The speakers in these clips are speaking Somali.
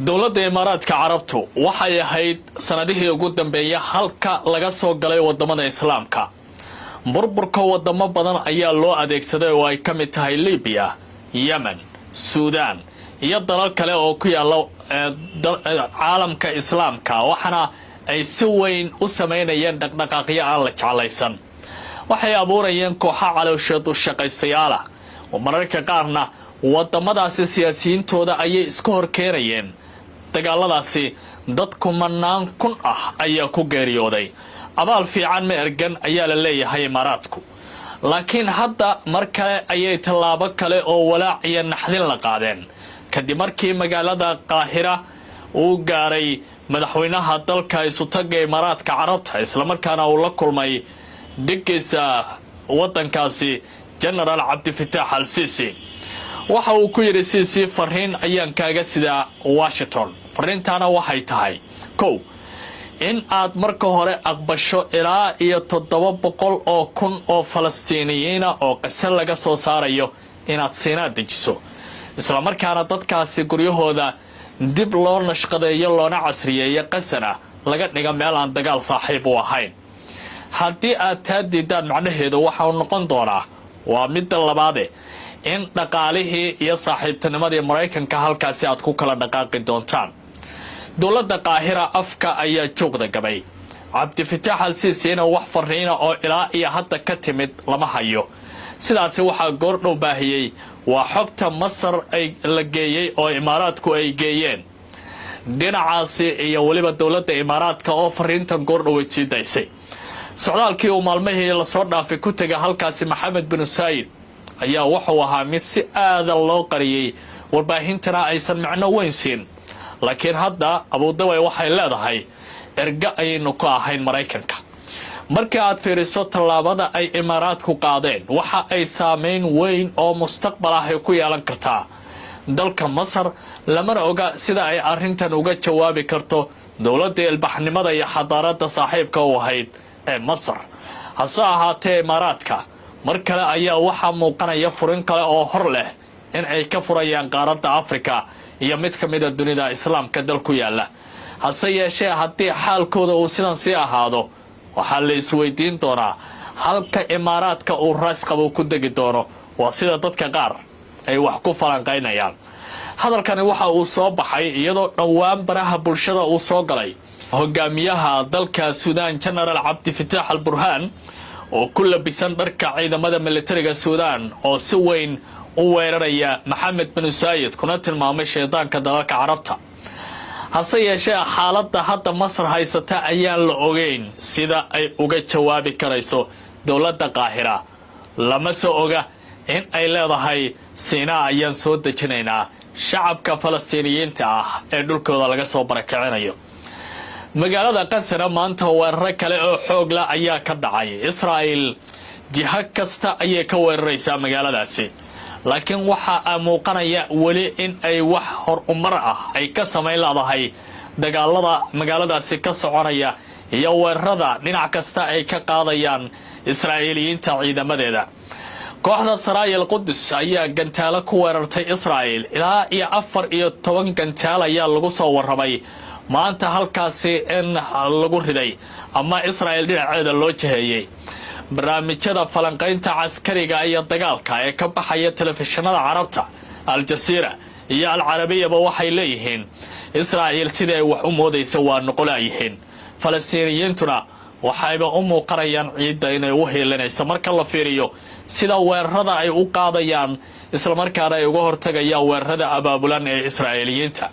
dowladda Imaaraadka Carabtu waxay ahayd sanadihii ugu dambeeyay halka laga soo galay wadamada Islaamka. burburka wadamo badan ayaa loo adeegsaday oo ay ka mid tahay Liibiya, Yemen, Suudaan iyo dalal kale oo ku yaala caalamka Islaamka waxana ay si weyn u sameynayeen dhaqdhaqaaqyo aan la jeclaysan. waxay abuurayeen kooxo caloosheed u shaqaystayaal ah oo mararka qaarna wadamadaasi siyaasiyiintooda ayay isku horkeenayeen. dagaaladaasi dad kumanaan kun ah ayaa ku geeriyooday. abaal fiican ma ergan ayaa la leeyahay Imaaraadku, laakiin hadda mar kale ayay tallaabo kale oo walaac iyo naxdin la qaadeen kadib markii magaalada Qaahira uu gaaray madaxweynaha dalka isutaga Imaaraadka Carabta isla markaana uu la kulmay dhigiisa wadankaasi General Abdulfatah al-Sisi. waxa uu ku yiri Sisi fariin ayaan kaaga sida Washington. fariintana waxay tahay kow in aad marka hore aqbasho ilaa iyo 700,000 oo Falastiiniyiin oo qasal laga soo saarayo inaad Siinaa dejiso, isla markaana dadkaasi guryahooda dib loo nashqadeeyo loona casriyeeyo qasana laga dhiga meel aan dagaal saaxiib u ahayn. haddii aad taa diidaan macnaheedu waxa uu noqon doonaa waa midda labaad in dhaqaalihii iyo saaxiibtinimadii Mareykanka halkaasi aad ku kala dhaqaaqi doontaan. dowladda Qaahira afka ayaa joogda gabay. Abdulfatah al-Sisi wax fariina oo ilaa iyo hadda ka timid lama hayo. sidaasi waxaa goordhow baahiyay waa xogta Masar ay la geeyay oo Imaaraadku ay geeyeen dhinacaasi iyo waliba dowladda Imaaraadka oo fariintan goordhow ay sii daysay. socdaalkii uu maalmihii la soo dhaafay ku tagay halkaasi Mohammed bin Said ayaa wuxuu ahaa mid si aad loo qariyay warbaahintana aysan macno weyn siin. laakiin hadda Abu Dhabi waxay leedahay erga aynu ku ahayn Mareykanka. markii aad fiiriso tallaabada ay Imaaraadku qaadeen waxa ay saameyn weyn oo mustaqbal ah ku yeelan kartaa dalka Masar. lamana oga sida ay arrintan uga jawaabi karto dowladda ilbaxnimada iyo xadaarada saaxiibka u ahayd ee Masar. hase ahaatee Imaaraadka mar kale ayaa waxa muuqanaya furin kale oo hor leh in ay ka furayaan qaaradda Afrika iyo mid ka mid ah dunida Islaamka dal ku yaala. hase yeeshee haddii xaalkooda uu sidan sii ahaado waxaa la isweydiin doonaa halka Imaaraadka uu raas qabo ku degi doono. waa sida dadka qaar ay wax ku falanqaynayaan. hadalkani waxa uu soo baxay iyadoo dhawaan baraha bulshada uu soo galay hogaamiyaha dalka Suudaan General Abdulfatah al-Burhan oo ku labisan dharka ciidamada militariga Suudaan oo si weyn u weeraraya Mohammed bin Said kuna tilmaamay shaydaanka dalalka Carabta. hase yeeshee xaaladda hadda Masar haysata ayaan la ogeyn sida ay uga jawaabi karayso dowladda Qaahira. lama soo oga in ay leedahay Siinaa ayaan soo dejinaynaa shacabka Falastiiniyiinta ah ee dhulkooda laga soo barakicinayo. magaalada Qasra maanta weerar kale oo xoog leh ayaa ka dhacay. Israa'iil jiha kasta ayay ka weeraraysaa magaaladaasi, laakiin waxa muuqanaya wali in ay wax horumar ah ay ka sameyn lahayd dagaalada magaaladaasi ka soconaya iyo weerarada dhinac kasta ay ka qaadayaan Israa'iiliyiinta ciidamadeeda. kooxda Saraayil Qudus ayaa gantaalo ku weerartay Israa'iil ilaa iyo 14 gantaal ayaa lagu soo warramay maanta halkaasi in lagu riday ama Israa'iil dhinaceeda loo jeeyay. barnaamijyada falanqaynta caskariga iyo dagaalka ee ka baxaya telefishinada Carabta Al Jazeera iyo Al Arabiya waxay leeyihiin Israa'iil sida ay wax u moodayso waa noqolayeen. Falastiiniyiintuna waxayba u muuqanayaan ciidda inay u heelanayso marka la fiiriyo sida weerarada ay u qaadayaan isla markaana ay uga hortagayaan weerarada abaabulan ee Israa'iiliyiinta.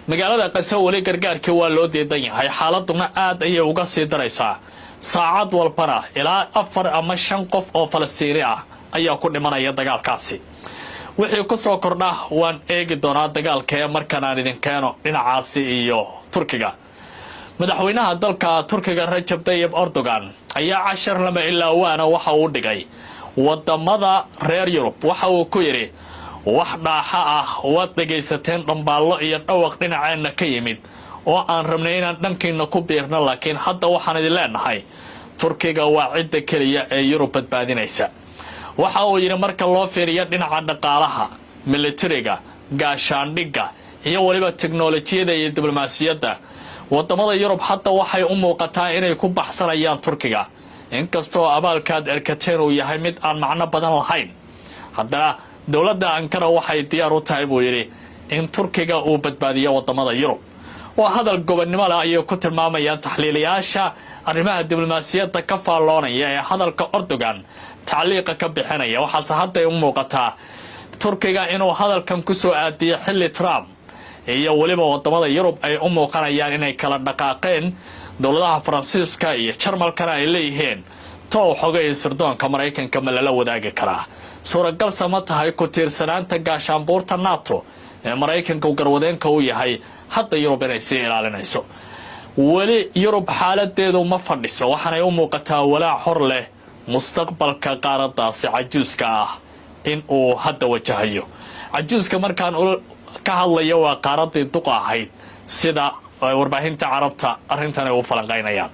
magaalada Qasra wali gargaarkii waa loo diidan yahay. xaaladuna aad ayay uga sii daraysaa. saacad walbana ilaa 4 ama 5 qof oo Falastiini ah ayaa ku dhimanaya dagaalkaasi. wixii ku soo kordha waan eegi doonaa dagaalka ee markaan idin keeno dhinacaasi iyo Turkiga. madaxweynaha dalka Turkiga Recep Tayyip Erdogan ayaa 10 lama ilaa waana waxa uu dhigay wadamada reer Yurub. waxa uu ku yiri wax dhaaxa ah waad dhageysateen dhambaalo iyo dhawaq dhinaceena ka yimid oo aan rabnay inaan dhankiina ku biirno, laakiin hadda waxaan idin leenahay Turkiga waa cidda kaliya ee Yurub badbaadinaysa. waxa uu yiri marka loo fiiriyo dhinaca dhaqaalaha, militariga, gaashaandhigga iyo waliba teknolojiyada iyo diblomaasiyadda wadamada Yurub hadda waxay u muuqataa inay ku baxsanayaan Turkiga inkastoo abaalkaad erkateen uu yahay mid aan macno badan lahayn haddana dawladda Ankara waxay diyaar u tahay buu yiri in Turkiga uu badbaadiyo wadamada Yurub oo hadal gobonnimo leh ay ku tilmaamayaan taxliilayaasha arrimaha diblomaasiyadda ka faalloonaya ee hadalka Erdogan tacliiqa ka bixinaya waxaase hadda u muuqataa Turkiga inuu hadalkan ku soo aadiyay xilli Trump iyo waliba wadamada Yurub ay u muuqanayaan inay kala dhaqaaqeen dawladaha Faransiiska iyo Jarmalkana ay leeyihiin too xogay sirdoonka Mareykanka ma la wadaagi karaa suuragal sama tahay ku tiirsanaanta gaashaanbuurta NATO ee Mareykanka garwadeenka uu yahay hadda Yurub inay si ilaalinayso wali Yurub xaaladeedu ma fadhiso waxaanay u muuqataa walaac hor leh mustaqbalka qaaradaasi cajuuska ah in uu hadda wajahayo cajuuska markaan ka hadlayo waa qaaradii duq ahayd sida warbaahinta carabta arrintan ay u falanqaynayaan